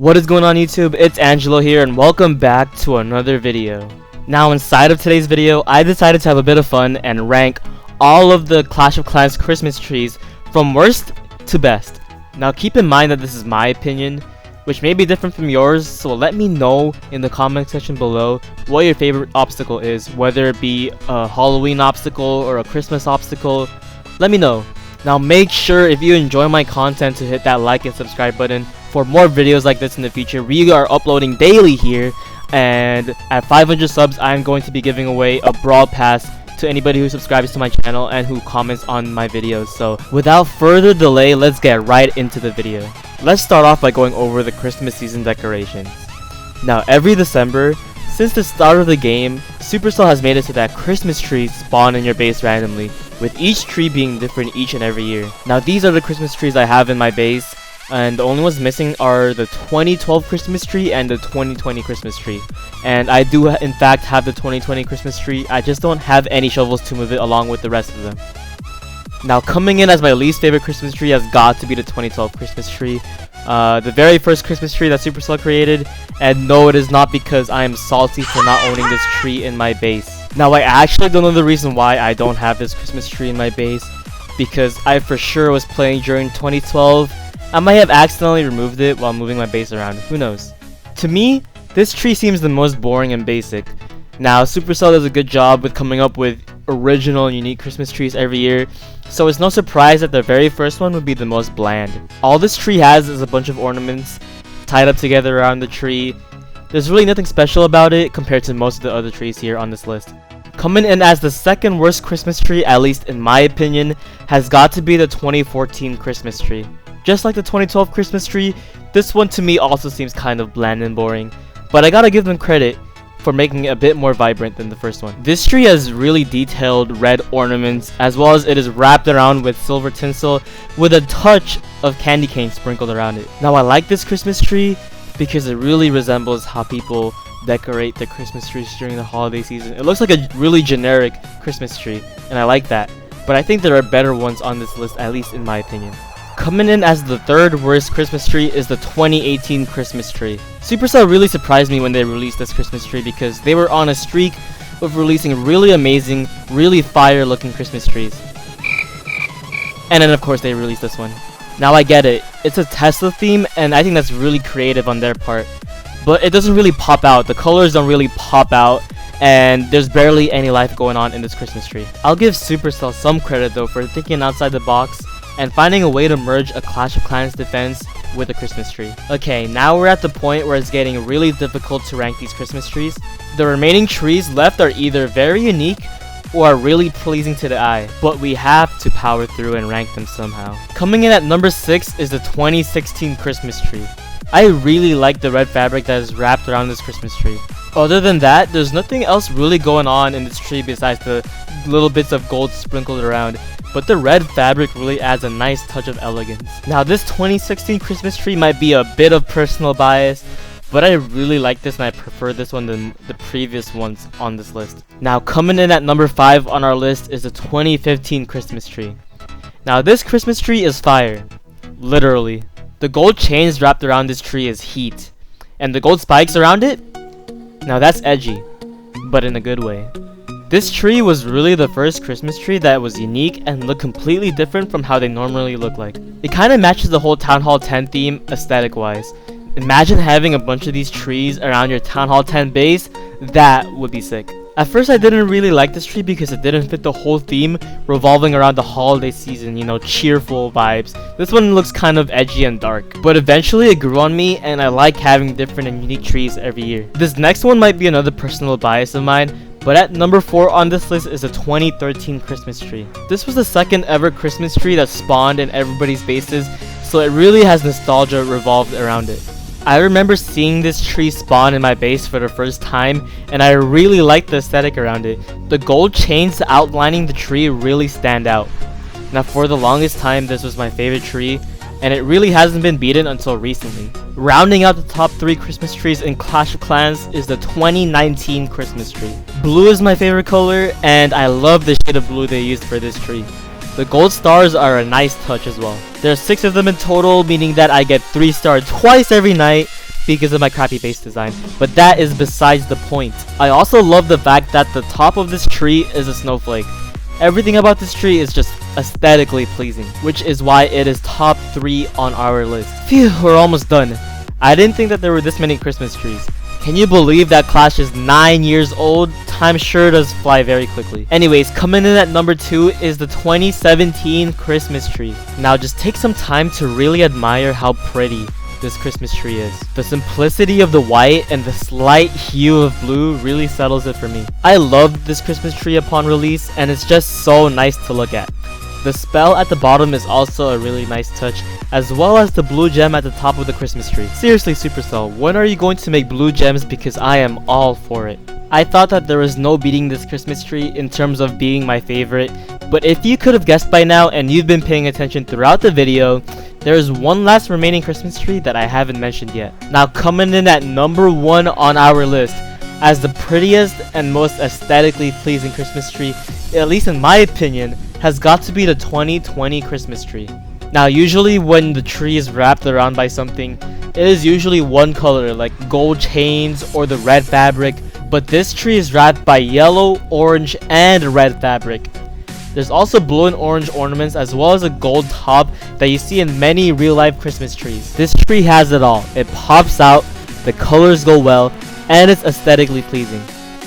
What is going on YouTube? It's Angelo here and welcome back to another video. Now inside of today's video, I decided to have a bit of fun and rank all of the Clash of Clans Christmas trees from worst to best. Now keep in mind that this is my opinion, which may be different from yours, so let me know in the comment section below what your favorite obstacle is, whether it be a Halloween obstacle or a Christmas obstacle. Let me know. Now make sure if you enjoy my content to hit that like and subscribe button for more videos like this in the future. We are uploading daily here, and at 500 subs I'm going to be giving away a Brawl Pass to anybody who subscribes to my channel and who comments on my videos. So without further delay, let's get right into the video. Let's start off by going over the Christmas season decorations. Now every December, since the start of the game, Supercell has made it so that Christmas trees spawn in your base randomly, with each tree being different each and every year. Now these are the Christmas trees I have in my base, and the only ones missing are the 2012 Christmas tree and the 2020 Christmas tree. And I do in fact have the 2020 Christmas tree, I just don't have any shovels to move it along with the rest of them. Now coming in as my least favorite Christmas tree has got to be the 2012 Christmas tree. The very first Christmas tree that Supercell created, and no, it is not because I am salty for not owning this tree in my base. Now I actually don't know the reason why I don't have this Christmas tree in my base, because I for sure was playing during 2012. I might have accidentally removed it while moving my base around, who knows. To me, this tree seems the most boring and basic. Now Supercell does a good job with coming up with original and unique Christmas trees every year, so it's no surprise that the very first one would be the most bland. All this tree has is a bunch of ornaments tied up together around the tree. There's really nothing special about it compared to most of the other trees here on this list. Coming in as the second worst Christmas tree, at least in my opinion, has got to be the 2014 Christmas tree. Just like the 2012 Christmas tree, this one to me also seems kind of bland and boring, but I gotta give them credit for making it a bit more vibrant than the first one. This tree has really detailed red ornaments, as well as it is wrapped around with silver tinsel with a touch of candy cane sprinkled around it. Now I like this Christmas tree because it really resembles how people decorate their Christmas trees during the holiday season. It looks like a really generic Christmas tree, and I like that, but I think there are better ones on this list, at least in my opinion. Coming in as the third worst Christmas tree is the 2018 Christmas tree. Supercell really surprised me when they released this Christmas tree because they were on a streak of releasing really amazing, really fire looking Christmas trees. And then of course they released this one. Now I get it, it's a Tesla theme and I think that's really creative on their part, but it doesn't really pop out. The colors don't really pop out, and there's barely any life going on in this Christmas tree. I'll give Supercell some credit though for thinking outside the box and finding a way to merge a Clash of Clans defense with a Christmas tree. Okay, now we're at the point where it's getting really difficult to rank these Christmas trees. The remaining trees left are either very unique or are really pleasing to the eye, but we have to power through and rank them somehow. Coming in at number 6 is the 2016 Christmas tree. I really like the red fabric that is wrapped around this Christmas tree. Other than that, there's nothing else really going on in this tree besides the little bits of gold sprinkled around, but the red fabric really adds a nice touch of elegance. Now this 2016 Christmas tree might be a bit of personal bias, but I really like this and I prefer this one than the previous ones on this list. Now coming in at number 5 on our list is the 2015 Christmas tree. Now this Christmas tree is fire, literally. The gold chains wrapped around this tree is heat, and the gold spikes around it, now that's edgy, but in a good way. This tree was really the first Christmas tree that was unique and looked completely different from how they normally look like. It kind of matches the whole Town Hall 10 theme aesthetic wise. Imagine having a bunch of these trees around your Town Hall 10 base, that would be sick. At first I didn't really like this tree because it didn't fit the whole theme revolving around the holiday season, you know, cheerful vibes. This one looks kind of edgy and dark, but eventually it grew on me and I like having different and unique trees every year. This next one might be another personal bias of mine, but at number 4 on this list is the 2013 Christmas tree. This was the second ever Christmas tree that spawned in everybody's bases, so it really has nostalgia revolved around it. I remember seeing this tree spawn in my base for the first time, and I really liked the aesthetic around it. The gold chains outlining the tree really stand out. Now for the longest time this was my favorite tree, and it really hasn't been beaten until recently. Rounding out the top 3 Christmas trees in Clash of Clans is the 2019 Christmas tree. Blue is my favorite color, and I love the shade of blue they used for this tree. The gold stars are a nice touch as well. There are 6 of them in total, meaning that I get 3 stars twice every night, because of my crappy base design, but that is besides the point. I also love the fact that the top of this tree is a snowflake. Everything about this tree is just aesthetically pleasing, which is why it is top 3 on our list. Phew, we're almost done. I didn't think that there were this many Christmas trees. Can you believe that Clash is 9 years old? Time sure does fly very quickly. Anyways, coming in at number 2 is the 2017 Christmas tree. Now just take some time to really admire how pretty this Christmas tree is. The simplicity of the white and the slight hue of blue really settles it for me. I loved this Christmas tree upon release, and it's just so nice to look at. The spell at the bottom is also a really nice touch, as well as the blue gem at the top of the Christmas tree. Seriously, Supercell, when are you going to make blue gems, because I am all for it. I thought that there was no beating this Christmas tree in terms of being my favorite, but if you could have guessed by now and you've been paying attention throughout the video, there is one last remaining Christmas tree that I haven't mentioned yet. Now coming in at number 1 on our list as the prettiest and most aesthetically pleasing Christmas tree, at least in my opinion, has got to be the 2020 Christmas tree. Now usually when the tree is wrapped around by something, it is usually one color like gold chains or the red fabric, but this tree is wrapped by yellow, orange, and red fabric. There's also blue and orange ornaments as well as a gold top that you see in many real-life Christmas trees. This tree has it all. It pops out, the colors go well, and it's aesthetically pleasing.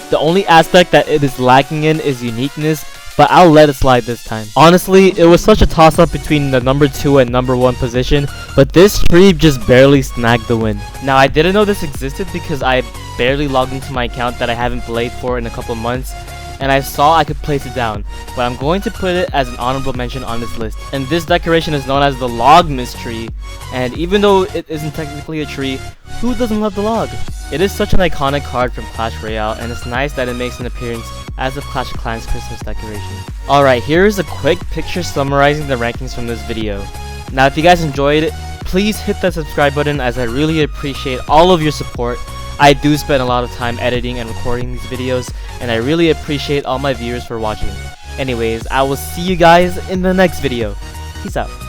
The only aspect that it is lacking in is uniqueness, but I'll let it slide this time. Honestly, it was such a toss-up between the number 2 and number 1 position, but this tree just barely snagged the win. Now I didn't know this existed because I barely logged into my account that I haven't played for in a couple months, and I saw I could place it down, but I'm going to put it as an honorable mention on this list. And this decoration is known as the Logmas tree, and even though it isn't technically a tree, who doesn't love the log? It is such an iconic card from Clash Royale, and it's nice that it makes an appearance as a Clash of Clans Christmas decoration. Alright, here is a quick picture summarizing the rankings from this video. Now if you guys enjoyed it, please hit that subscribe button as I really appreciate all of your support. I do spend a lot of time editing and recording these videos, and I really appreciate all my viewers for watching. Anyways, I will see you guys in the next video. Peace out.